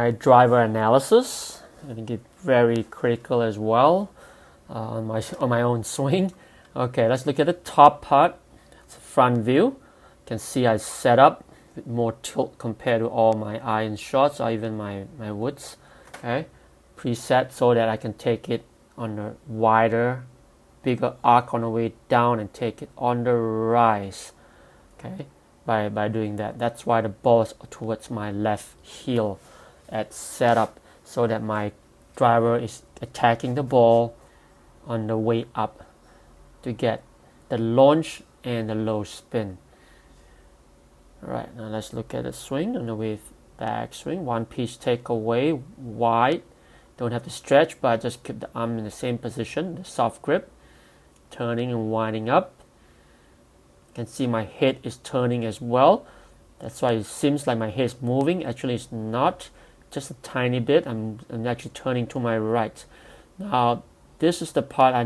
My driver analysis, I think it's very critical as well on my own swing. Okay, let's look at the top part. It's a front view. You can see I set up with more tilt compared to all my iron shots or even my woods. Okay, preset so that I can take it on a wider, bigger arc on the way down and take it on the rise. Okay, by doing that. That's why the ball is towards my left heel at setup, so that my driver is attacking the ball on the way up to get the launch and the low spin. Alright, now let's look at the swing on the way back swing. One piece take away, wide. Don't have to stretch, but just keep the arm in the same position, the soft grip. Turning and winding up. You can see my head is turning as well. That's why it seems like my head is moving. Actually, it's not. Just a tiny bit. I'm actually turning to my right. Now, this is the part I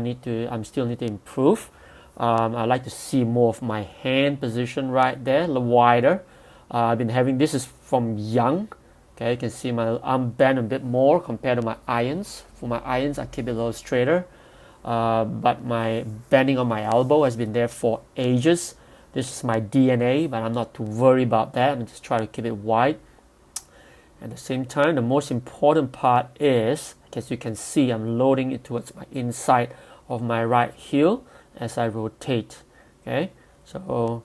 still need to improve. I like to see more of my hand position right there, a little wider. I've been having this is from young. Okay, you can see my arm bend a bit more compared to my irons. For my irons, I keep it a little straighter. But my bending on my elbow has been there for ages. This is my DNA, but I'm not too worried about that. I'm just trying to keep it wide. At the same time, the most important part is, as you can see, I'm loading it towards my inside of my right heel as I rotate. Okay, so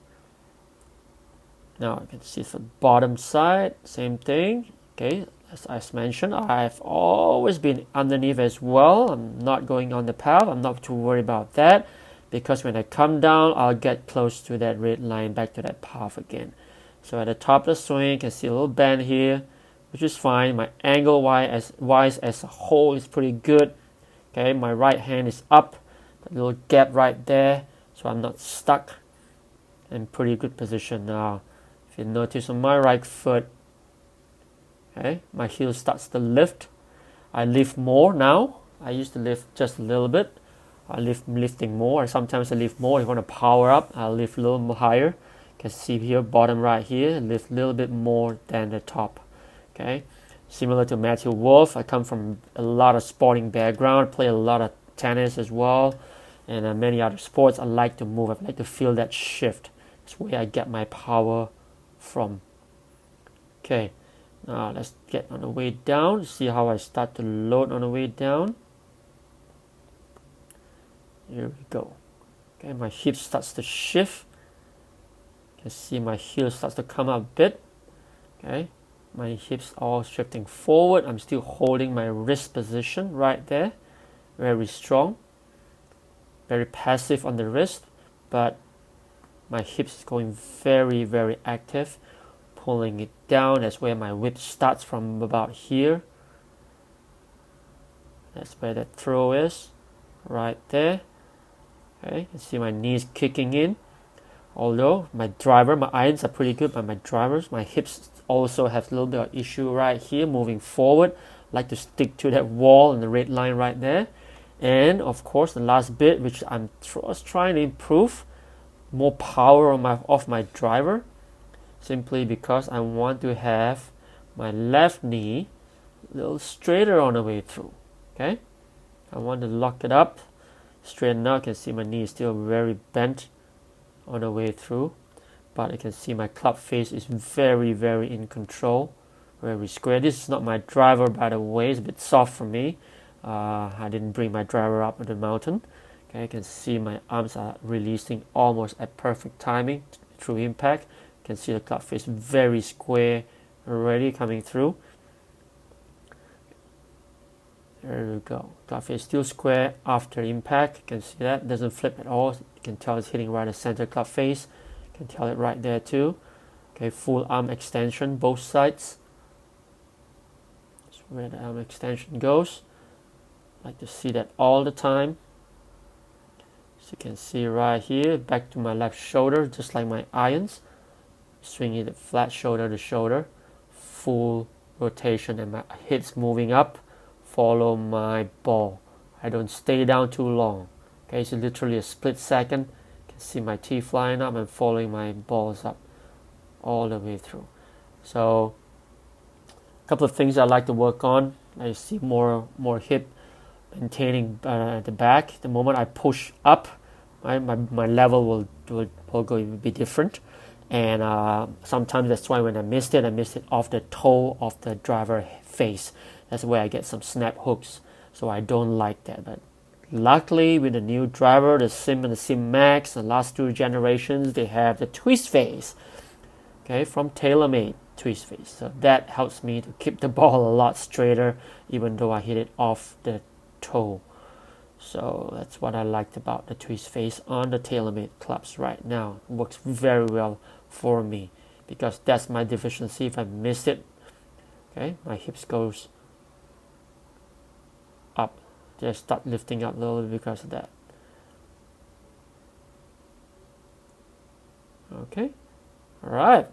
now you can see the bottom side, same thing. Okay, as I mentioned, I've always been underneath as well. I'm not going on the path. I'm not too worried about that, because when I come down, I'll get close to that red line, back to that path again. So at the top of the swing, you can see a little bend here, which is fine. My angle wise as a whole is pretty good. Okay, my right hand is up, a little gap right there, so I'm not stuck. In pretty good position now. If you notice on my right foot, okay, my heel starts to lift. I lift more now. I used to lift just a little bit. Lifting more. Sometimes I lift more. If I want to power up, I'll lift a little more higher. You can see here, bottom right here, lift a little bit more than the top. Okay, similar to Matthew Wolf, I come from a lot of sporting background, play a lot of tennis as well, and many other sports. I like to move. I like to feel that shift. That's where I get my power from. Okay, now let's get on the way down. See how I start to load on the way down. Here we go. Okay, my hip starts to shift. You can see my heel starts to come up a bit. Okay, my hips all shifting forward. I'm still holding my wrist position right there. Very strong. Very passive on the wrist, but my hips is going very, very active. Pulling it down. That's where my whip starts, from about here. That's where that throw is. Right there. Okay, you can see my knees kicking in. Although my irons are pretty good, but my hips also have a little bit of issue right here, moving forward. Like to stick to that wall and the red line right there. And of course, the last bit, which I'm trying to improve, more power on off my driver, simply because I want to have my left knee a little straighter on the way through. Okay, I want to lock it up. Straighten out. You can see my knee is still very bent on the way through, but you can see my club face is very, very in control, very square. This is not my driver, by the way. It's a bit soft for me. I didn't bring my driver up the mountain. Okay, you can see my arms are releasing almost at perfect timing through impact. You can see the club face very square already coming through. There we go. Club face still square after impact. You can see that. It doesn't flip at all. You can tell it's hitting right at center club face. You can tell it right there too. Okay, full arm extension, both sides. That's where the arm extension goes. I like to see that all the time. So you can see right here, back to my left shoulder, just like my irons. Swinging it flat shoulder to shoulder. Full rotation and my hips moving up. Follow my ball. I don't stay down too long. Okay, so literally a split second. You can see my teeth flying up and following my balls up all the way through. So couple of things I like to work on. I see more hip maintaining at the back. The moment I push up, my level will go be different. And sometimes that's why when I missed it off the toe of the driver face. That's where I get some snap hooks. So I don't like that. But luckily with the new driver, the Sim and the Sim Max, the last 2 generations, they have the twist face. Okay, from TaylorMade twist face. So that helps me to keep the ball a lot straighter, even though I hit it off the toe. So that's what I liked about the twist face on the TaylorMade clubs right now. It works very well for me because that's my deficiency. If I miss it, okay, my hips goes up. Just start lifting up a little bit because of that. Okay, all right.